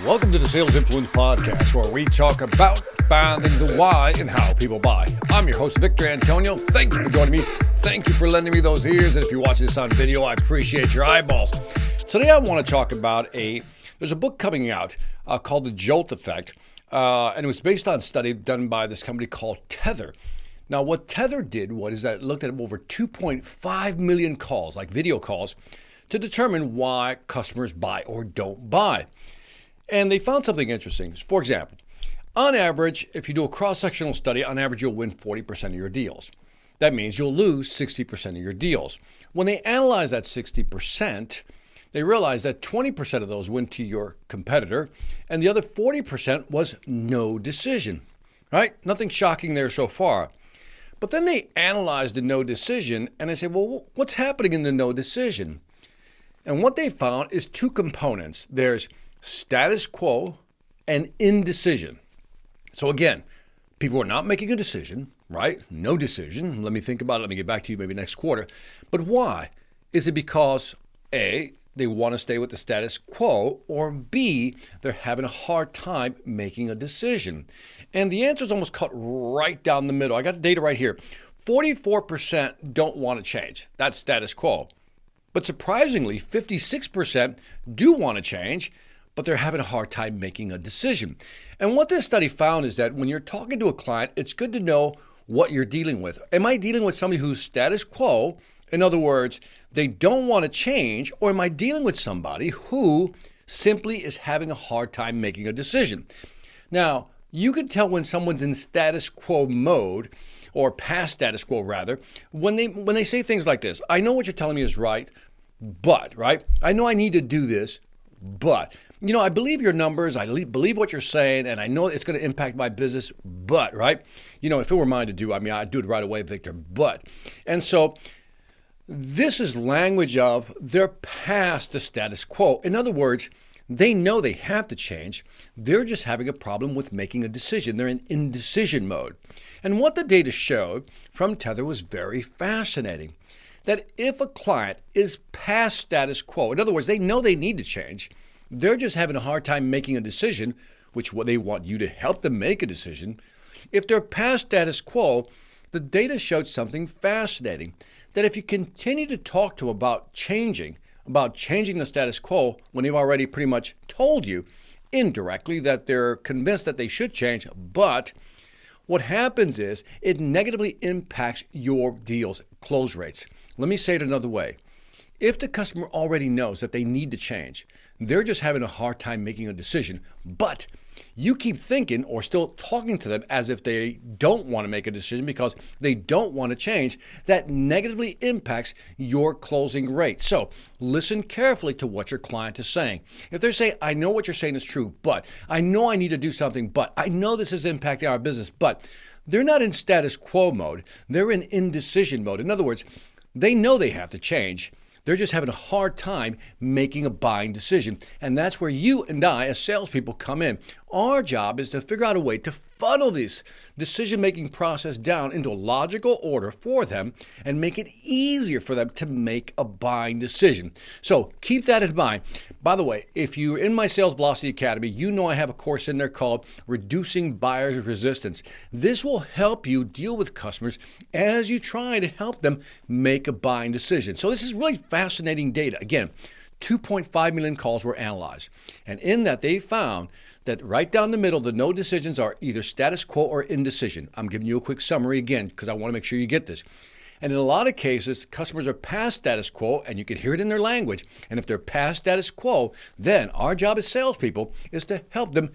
Welcome to the Sales Influence Podcast, where we talk about finding the why and how people buy. I'm your host, Victor Antonio. Thank you for joining me. Thank you for lending me those ears. And if you're watching this on video, I appreciate your eyeballs. Today, I want to talk about there's a book coming out called the JOLT Effect. And it was based on a study done by this company called Tether. Now, what Tether did was that it looked at over 2.5 million calls, like video calls, to determine why customers buy or don't buy. And they found something interesting. For example, on average, if you do a cross-sectional study, on average, you'll win 40% of your deals. That means you'll lose 60% of your deals. When they analyze that 60%, they realized that 20% of those went to your competitor, and the other 40% was no decision, right? Nothing shocking there so far. But then they analyzed the no decision, and they said, well, what's happening in the no decision? And what they found is two components. There's status quo and indecision. So again, people are not making a decision, right? No decision. Let me think about it. Let me get back to you maybe next quarter. But why? Is it because A, they want to stay with the status quo, or B, they're having a hard time making a decision? And the answer is almost cut right down the middle. I got the data right here. 44% don't want to change. That's status quo. But surprisingly, 56% do want to change, but they're having a hard time making a decision. And what this study found is that when you're talking to a client, it's good to know what you're dealing with. Am I dealing with somebody who's status quo? In other words, they don't want to change, or am I dealing with somebody who simply is having a hard time making a decision? Now, you can tell when someone's in status quo mode, or past status quo rather, when they say things like this. I know what you're telling me is right, but, right? I know I need to do this, but, I believe your numbers, I believe what you're saying, and I know it's going to impact my business, but, right? If it were mine to do, I'd do it right away, Victor, but. And so this is language of they're past the status quo. In other words, they know they have to change. They're just having a problem with making a decision. They're in indecision mode. And what the data showed from Tether was very fascinating. That if a client is past status quo, in other words, they know they need to change, they're just having a hard time making a decision, which they want you to help them make a decision. If they're past status quo, the data showed something fascinating. That if you continue to talk to them about changing the status quo when they've already pretty much told you indirectly that they're convinced that they should change, but what happens is it negatively impacts your deal's close rates. Let me say it another way. If the customer already knows that they need to change, they're just having a hard time making a decision, but you keep thinking or still talking to them as if they don't want to make a decision because they don't want to change, that negatively impacts your closing rate. So listen carefully to what your client is saying. If they're saying, I know what you're saying is true, but I know I need to do something, but I know this is impacting our business, but they're not in status quo mode. They're in indecision mode. In other words, they know they have to change. They're just having a hard time making a buying decision. And that's where you and I, as salespeople, come in. Our job is to figure out a way to funnel this decision-making process down into a logical order for them and make it easier for them to make a buying decision. So keep that in mind. By the way, if you're in my Sales Velocity Academy, you know I have a course in there called Reducing Buyer's Resistance. This will help you deal with customers as you try to help them make a buying decision. So this is really fascinating data. Again, 2.5 million calls were analyzed. And in that, they found that right down the middle, the no decisions are either status quo or indecision. I'm giving you a quick summary again because I want to make sure you get this. And in a lot of cases, customers are past status quo, and you can hear it in their language. And if they're past status quo, then our job as salespeople is to help them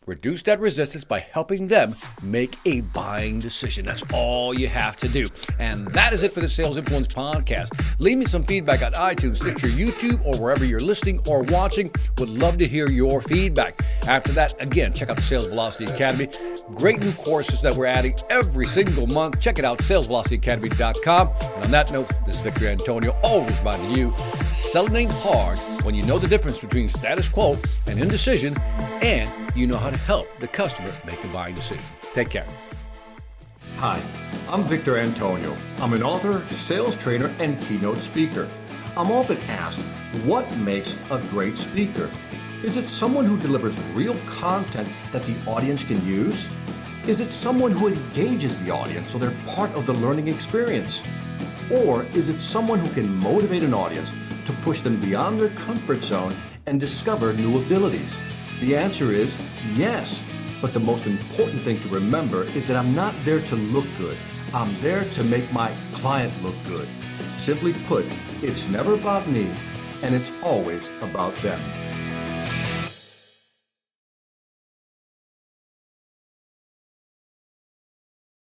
reduce that resistance by helping them make a buying decision. That's all you have to do. And that is it for the Sales Influence Podcast. Leave me some feedback on iTunes, Stitcher, YouTube, or wherever you're listening or watching. Would love to hear your feedback. After that, again, check out the Sales Velocity Academy. Great new courses that we're adding every single month. Check it out, salesvelocityacademy.com. And on that note, this is Victor Antonio, always reminding you, selling ain't hard when you know the difference between status quo and indecision, and you know how to help the customer make a buying decision. Take care. Hi, I'm Victor Antonio. I'm an author, sales trainer, and keynote speaker. I'm often asked, what makes a great speaker? Is it someone who delivers real content that the audience can use? Is it someone who engages the audience so they're part of the learning experience? Or is it someone who can motivate an audience to push them beyond their comfort zone and discover new abilities? The answer is yes. But the most important thing to remember is that I'm not there to look good. I'm there to make my client look good. Simply put, it's never about me, and it's always about them.